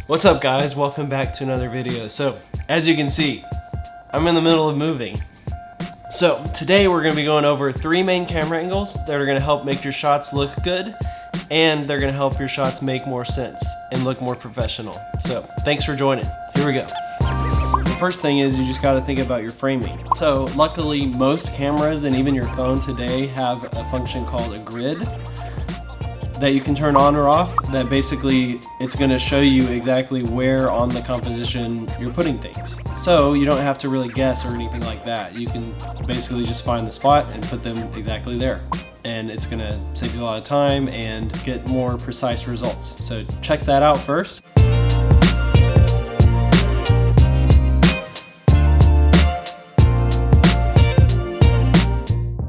What's up guys, welcome back to another video. So as you can see, I'm in the middle of moving. So today we're going to be going over 3 main camera angles that are going to help make your shots look good, and they're going to help your shots make more sense and look more professional. So thanks for joining. Here we go. The first thing is you just got to think about your framing. So luckily most cameras and even your phone today have a function called a grid that you can turn on or off, that basically it's going to show you exactly where on the composition you're putting things. So you don't have to really guess or anything like that. You can basically just find the spot and put them exactly there. And it's going to save you a lot of time and get more precise results. So check that out first.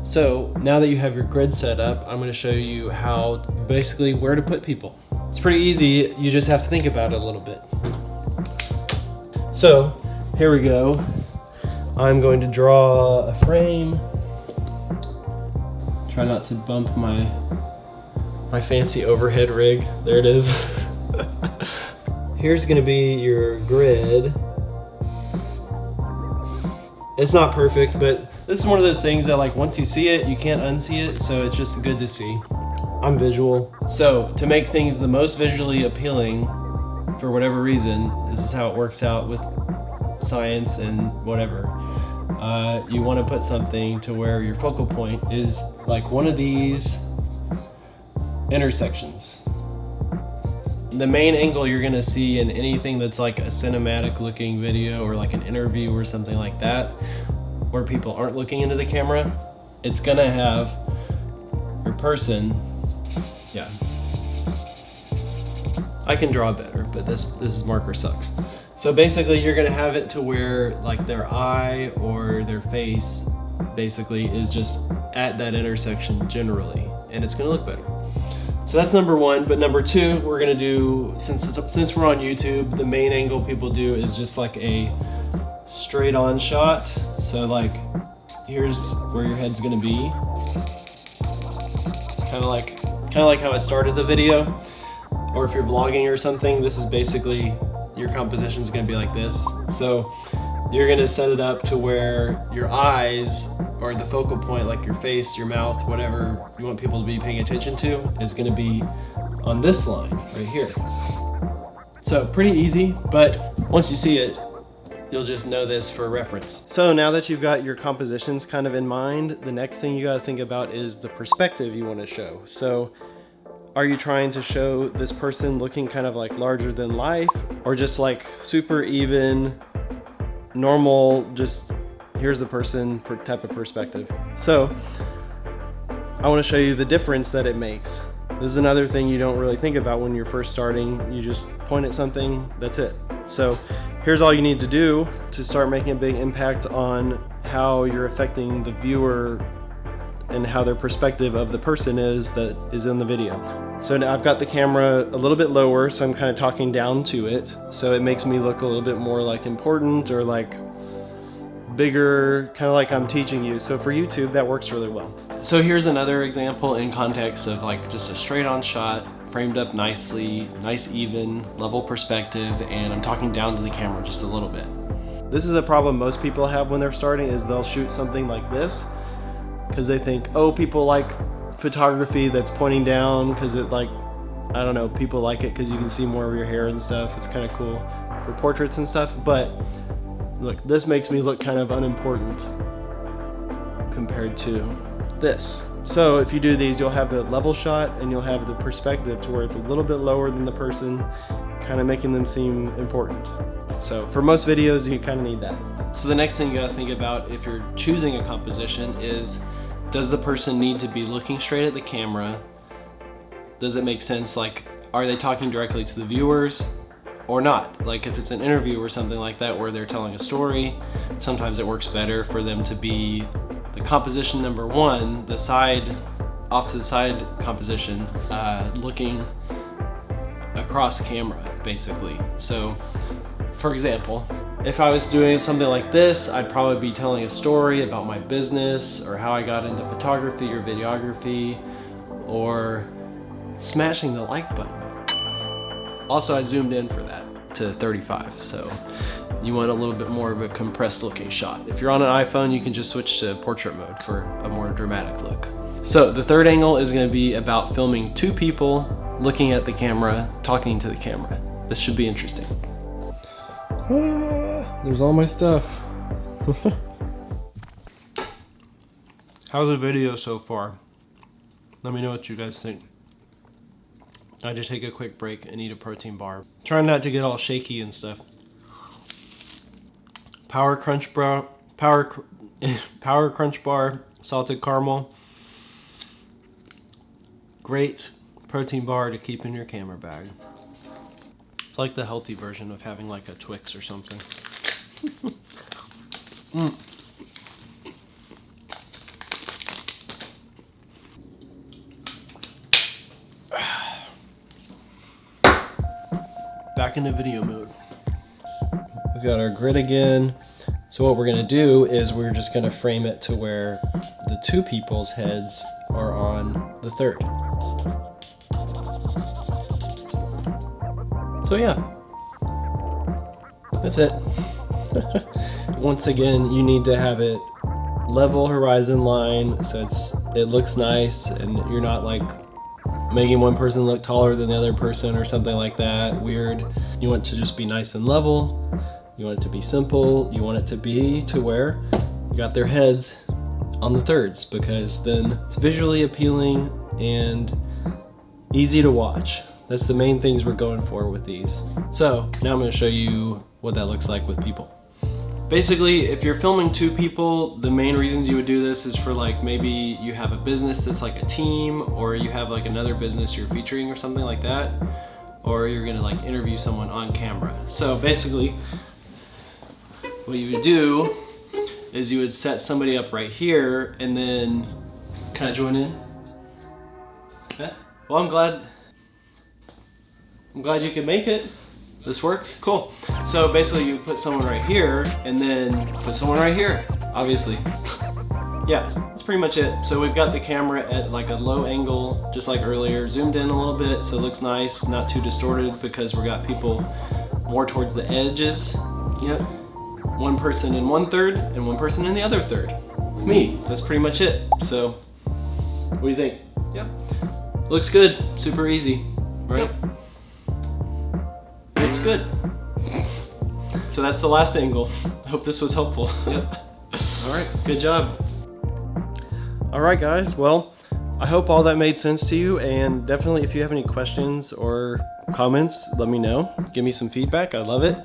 So now that you have your grid set up, I'm going to show you how basically where to put people. It's pretty easy, you just have to think about it a little bit. So here we go. I'm going to draw a frame. Try not to bump my fancy overhead rig. There it is. Here's going to be your grid. It's not perfect, but this is one of those things that like once you see it, you can't unsee it, so it's just good to see. I'm visual. So to make things the most visually appealing, for whatever reason, this is how it works out with science and whatever. You want to put something to where your focal point is like one of these intersections. The main angle you're gonna see in anything that's like a cinematic looking video or like an interview or something like that, where people aren't looking into the camera, it's gonna have your person, yeah. I can draw better, but this marker sucks. So basically you're gonna have it to where like their eye or their face basically is just at that intersection generally, and it's gonna look better. So that's number 1, but number 2, we're gonna do, since we're on YouTube, the main angle people do is just like a straight on shot. So like, here's where your head's gonna be. Kind of like how I started the video. Or if you're vlogging or something, this is basically, your composition is gonna be like this. So you're gonna set it up to where your eyes, or the focal point, like your face, your mouth, whatever you want people to be paying attention to, is gonna be on this line right here. So pretty easy, but once you see it, you'll just know this for reference. So now that you've got your compositions kind of in mind, the next thing you gotta think about is the perspective you wanna show. So are you trying to show this person looking kind of like larger than life, or just like super even, normal, just here's the person type of perspective? So I want to show you the difference that it makes. This is another thing you don't really think about when you're first starting. You just point at something, that's it. So here's all you need to do to start making a big impact on how you're affecting the viewer and how their perspective of the person is that is in the video. So now I've got the camera a little bit lower, so I'm kind of talking down to it. So it makes me look a little bit more like important, or like bigger, kind of like I'm teaching you. So for YouTube, that works really well. So here's another example in context of like just a straight on shot, framed up nicely, nice even, level perspective, and I'm talking down to the camera just a little bit. This is a problem most people have when they're starting, is they'll shoot something like this because they think, oh, people like photography that's pointing down because it like, I don't know, people like it because you can see more of your hair and stuff. It's kind of cool for portraits and stuff, but look, this makes me look kind of unimportant compared to this. So if you do these, you'll have the level shot and you'll have the perspective to where it's a little bit lower than the person, kind of making them seem important. So for most videos, you kind of need that. So the next thing you gotta think about if you're choosing a composition is, does the person need to be looking straight at the camera? Does it make sense? Like, are they talking directly to the viewers or not? Like if it's an interview or something like that where they're telling a story, sometimes it works better for them to be the composition number 1, the side, off to the side composition, looking across camera, basically. So for example, if I was doing something like this, I'd probably be telling a story about my business or how I got into photography or videography, or smashing the like button. Also, I zoomed in for that. to 35. So you want a little bit more of a compressed looking shot. If you're on an iPhone, you can just switch to portrait mode for a more dramatic look. So the third angle is going to be about filming two people looking at the camera, talking to the camera. This should be interesting. There's all my stuff. How's the video so far? Let me know what you guys think. I just take a quick break and eat a protein bar. Trying not to get all shaky and stuff. Power Crunch Bar, salted caramel. Great protein bar to keep in your camera bag. It's like the healthy version of having like a Twix or something. Back into video mode. We've got our grid again. So what we're gonna do is we're just gonna frame it to where the two people's heads are on the third. So yeah, that's it. Once again, you need to have it level horizon line so it looks nice and you're not like making one person look taller than the other person or something like that, weird. You want it to just be nice and level. You want it to be simple. You want it to be to where you got their heads on the thirds, because then it's visually appealing and easy to watch. That's the main things we're going for with these. So now I'm going to show you what that looks like with people. Basically, if you're filming two people, the main reasons you would do this is for like maybe you have a business that's like a team, or you have like another business you're featuring or something like that, or you're gonna like interview someone on camera. So basically, what you would do is you would set somebody up right here and then, can I join in? Yeah. Well, I'm glad you could make it. This works? Cool. So basically you put someone right here and then put someone right here, obviously. Yeah, that's pretty much it. So we've got the camera at like a low angle, just like earlier, zoomed in a little bit so it looks nice, not too distorted, because we got people more towards the edges. Yep. One person in one third and one person in the other third. Me, that's pretty much it. So what do you think? Yep. Looks good, super easy, right? Yep. Looks good. So that's the last angle. I hope this was helpful. Yep. All right, good job. All right, guys. Well, I hope all that made sense to you, and definitely if you have any questions or comments, let me know. Give me some feedback. I love it.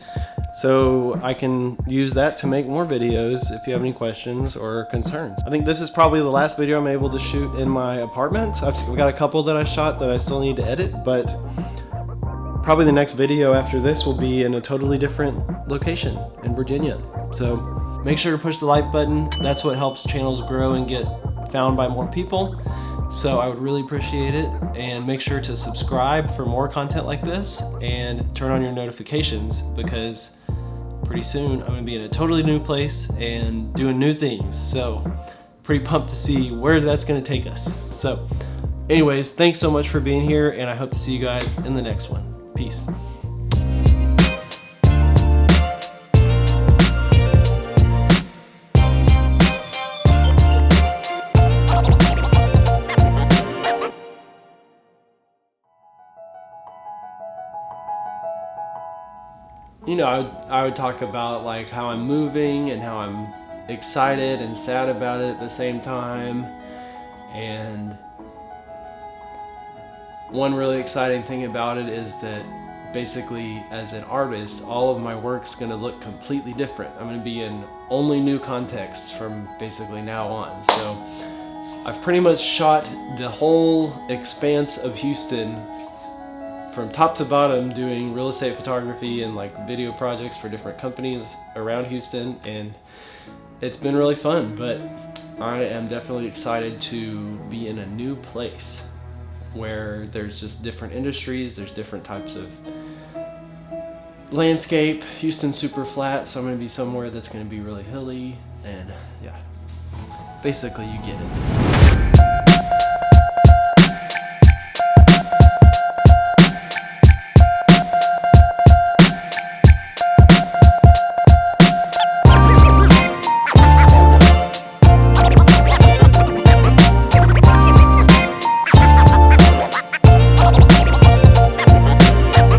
So I can use that to make more videos if you have any questions or concerns. I think this is probably the last video I'm able to shoot in my apartment. I've got a couple that I shot that I still need to edit, but probably the next video after this will be in a totally different location in Virginia. So make sure to push the like button. That's what helps channels grow and get found by more people. So I would really appreciate it. And make sure to subscribe for more content like this and turn on your notifications, because pretty soon I'm gonna be in a totally new place and doing new things. So pretty pumped to see where that's gonna take us. So anyways, thanks so much for being here, and I hope to see you guys in the next one. Peace. You know, I would talk about like how I'm moving and how I'm excited and sad about it at the same time. And one really exciting thing about it is that basically as an artist, all of my work's gonna look completely different. I'm gonna be in only new contexts from basically now on. So I've pretty much shot the whole expanse of Houston from top to bottom, doing real estate photography and like video projects for different companies around Houston, and it's been really fun. But I am definitely excited to be in a new place where there's just different industries, there's different types of landscape. Houston's super flat, so I'm gonna be somewhere that's gonna be really hilly, and yeah, basically you get it.